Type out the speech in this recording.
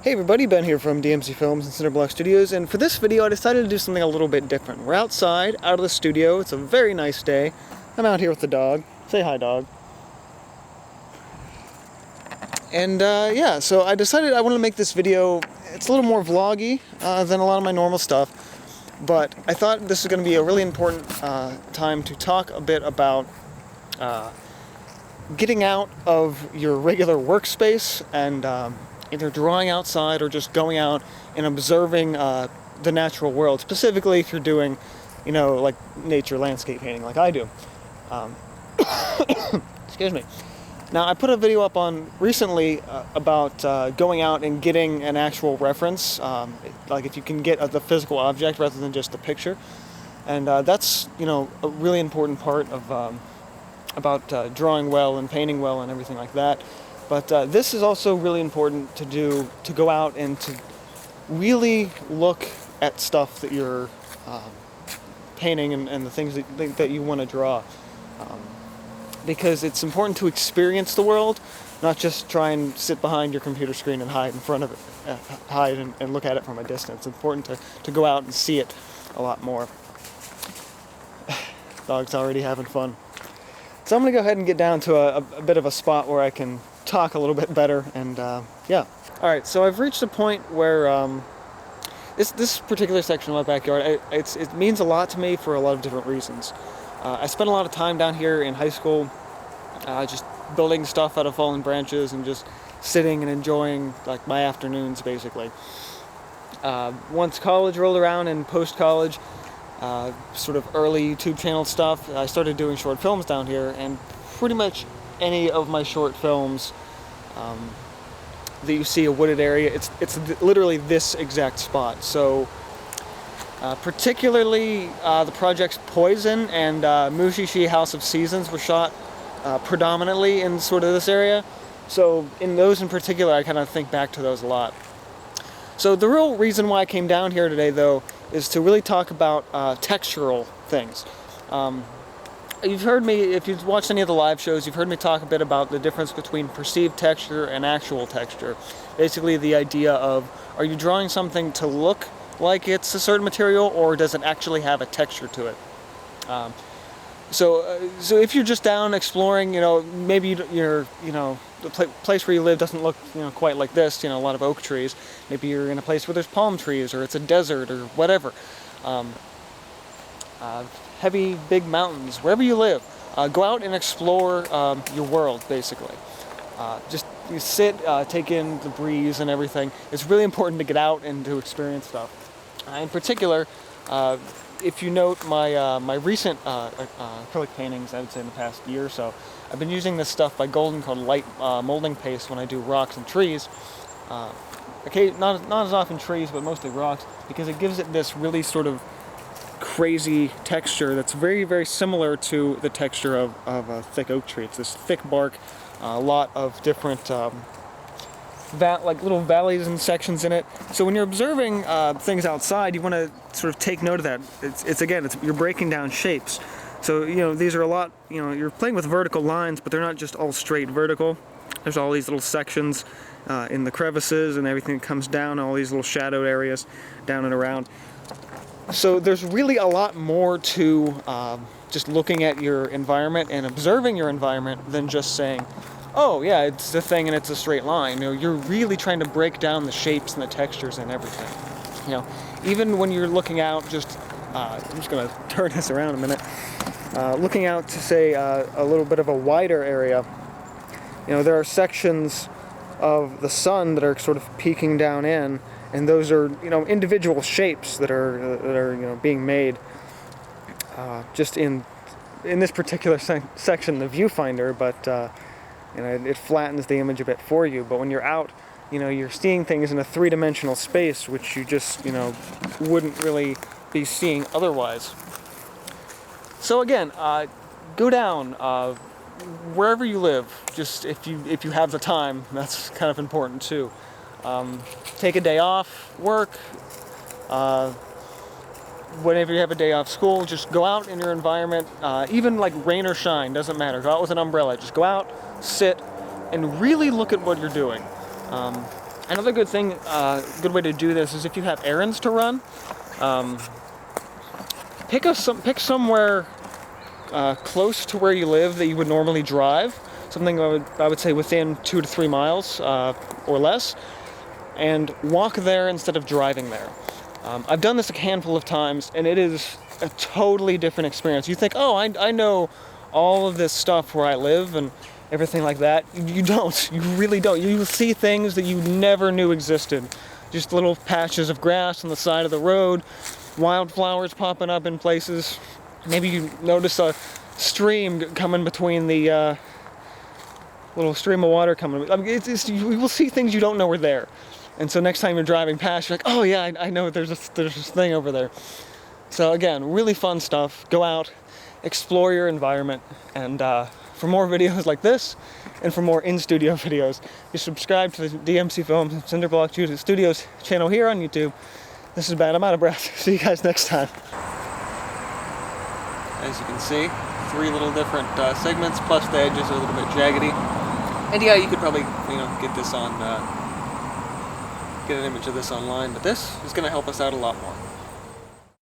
Hey everybody, Ben here from DMC Films and Cinderblock Studios, and for this video I decided to do something a little bit different. We're outside, out of the studio, it's a very nice day. I'm out here with the dog. Say hi, dog. And yeah, so I decided I want to make this video, it's a little more vloggy than a lot of my normal stuff, but I thought this was going to be a really important time to talk a bit about getting out of your regular workspace and either drawing outside or just going out and observing the natural world, specifically if you're doing, like nature landscape painting like I do. Excuse me. Now, I put a video up on recently about going out and getting an actual reference, like if you can get the physical object rather than just the picture. And that's, a really important part of about drawing well and painting well and everything like that. But this is also really important to do, to go out and to really look at stuff that you're painting and the things that you want to draw. Because it's important to experience the world, not just try and sit behind your computer screen and hide in front of it, hide and look at it from a distance. It's important to go out and see it a lot more. Dog's already having fun. So I'm going to go ahead and get down to a bit of a spot where I can talk a little bit better, and yeah. Alright, so I've reached a point where this particular section of my backyard, it means a lot to me for a lot of different reasons. I spent a lot of time down here in high school just building stuff out of fallen branches and just sitting and enjoying like my afternoons basically. Once college rolled around and post-college, sort of early YouTube channel stuff, I started doing short films down here, and pretty much any of my short films that you see a wooded area, it's literally this exact spot. So particularly the projects Poison and Mushishi House of Seasons were shot predominantly in sort of this area. So in those in particular, I kind of think back to those a lot. So the real reason why I came down here today, though, is to really talk about textural things. You've heard me, if you've watched any of the live shows, you've heard me talk a bit about the difference between perceived texture and actual texture. Basically the idea of, are you drawing something to look like it's a certain material, or does it actually have a texture to it? So if you're just down exploring, maybe you're, the place where you live doesn't look, quite like this, a lot of oak trees. Maybe you're in a place where there's palm trees, or it's a desert, or whatever. Heavy, big mountains, wherever you live. Go out and explore your world, basically. Just you sit, take in the breeze and everything. It's really important to get out and to experience stuff. In particular, if you note my recent acrylic paintings, I would say in the past year or so, I've been using this stuff by Golden called light molding paste when I do rocks and trees. Okay, not as often trees, but mostly rocks, because it gives it this really sort of crazy texture that's very, very similar to the texture of a thick oak tree. It's this thick bark, a lot of different like little valleys and sections in it. So when you're observing things outside, you want to sort of take note of that. You're breaking down shapes. So these are a lot. You're playing with vertical lines, but they're not just all straight vertical. There's all these little sections in the crevices and everything that comes down. All these little shadowed areas down and around. So there's really a lot more to just looking at your environment and observing your environment than just saying, oh yeah, it's a thing and it's a straight line. You're really trying to break down the shapes and the textures and everything. Even when you're looking out, I'm just going to turn this around a minute. Looking out to say a little bit of a wider area, there are sections of the sun that are sort of peeking down in, and those are individual shapes that are being made just in this particular section, the viewfinder, but it flattens the image a bit for you. But when you're out, you're seeing things in a three-dimensional space, which you just wouldn't really be seeing otherwise. So again, go down wherever you live. Just if you have the time, that's kind of important too. Take a day off work, whenever you have a day off school, just go out in your environment, even like rain or shine, doesn't matter. Go out with an umbrella, just go out, sit, and really look at what you're doing. Another good thing, good way to do this is if you have errands to run, pick somewhere close to where you live that you would normally drive. Something I would say within 2 to 3 miles or less, and walk there instead of driving there. I've done this a handful of times, and it is a totally different experience. You think, oh, I know all of this stuff where I live and everything like that. You don't. You really don't. You will see things that you never knew existed. Just little patches of grass on the side of the road, wildflowers popping up in places. Maybe you notice a stream coming between the little stream of water coming. I mean, you will see things you don't know are there. And so next time you're driving past, you're like, oh yeah, I know there's this thing over there. So again, really fun stuff. Go out, explore your environment, and for more videos like this, and for more in-studio videos, you subscribe to the DMC Films Cinderblock Studios channel here on YouTube. This is Ben, I'm out of breath. See you guys next time. As you can see, 3 little different segments, plus the edges are a little bit jaggedy. And yeah, you could probably, get this on, get an image of this online, but this is going to help us out a lot more.